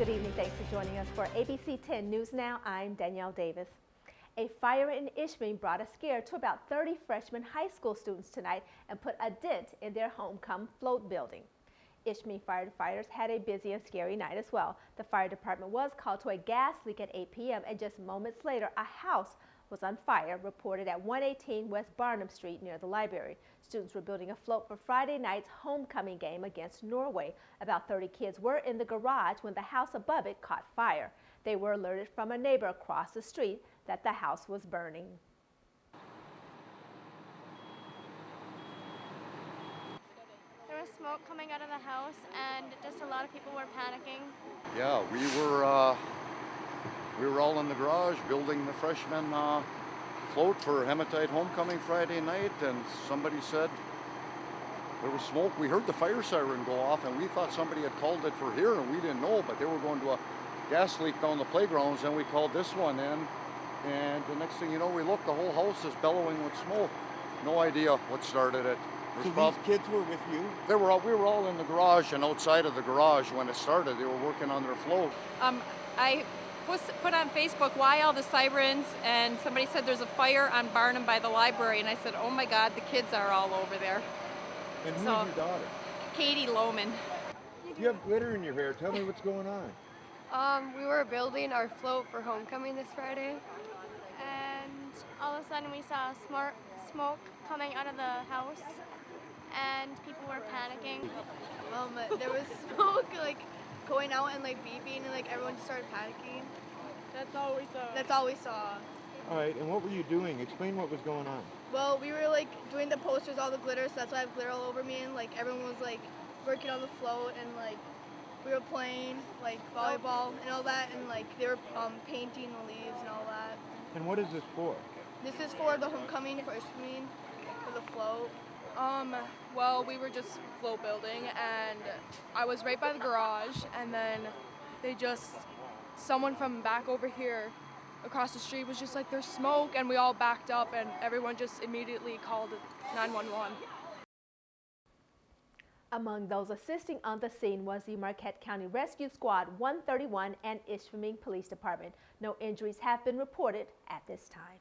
Good evening. Thanks for joining us for ABC 10 News Now. I'm Danielle Davis. A fire in Ishpeming brought a scare to about 30 freshman high school students tonight and put a dent in their homecoming float building. Ishpeming firefighters had a busy and scary night as well. The fire department was called to a gas leak at 8 p.m. and just moments later a house was on fire, reported at 118 West Barnum Street near the library. Students were building a float for Friday night's homecoming game against Norway. About 30 kids were in the garage when the house above it caught fire. They were alerted from a neighbor across the street that the house was burning. There was smoke coming out of the house and just a lot of people were panicking. Yeah, we were all in the garage building the freshman float for Hematite Homecoming Friday night, and somebody said there was smoke. We heard the fire siren go off and we thought somebody had called it for here, and we didn't know, but they were going to a gas leak down the playgrounds, and we called this one in, and the next thing you know, we looked, the whole house is bellowing with smoke. No idea what started it. So these kids were with you? We were all in the garage and outside of the garage when it started. They were working on their float. I put on Facebook, why all the sirens, and somebody said there's a fire on Barnum by the library, and I said, oh my God, the kids are all over there. And who's your daughter? Katie Lohman. You have glitter in your hair. Tell me what's going on. We were building our float for homecoming this Friday, and all of a sudden we saw smoke coming out of the house, and people were panicking. There was smoke going out and beeping, and everyone just started panicking. That's all we saw. That's all we saw. All right, and what were you doing? Explain what was going on. Well, we were doing the posters, all the glitter, so that's why I have glitter all over me, and everyone was working on the float, and we were playing volleyball and all that, and they were painting the leaves and all that. And what is this for? This is for the homecoming for Ishpeming, for the float. Well, we were just float building, and I was right by the garage, and then someone from back over here across the street was just like, there's smoke, and we all backed up, and everyone just immediately called 911. Among those assisting on the scene was the Marquette County Rescue Squad 131 and Ishpeming Police Department. No injuries have been reported at this time.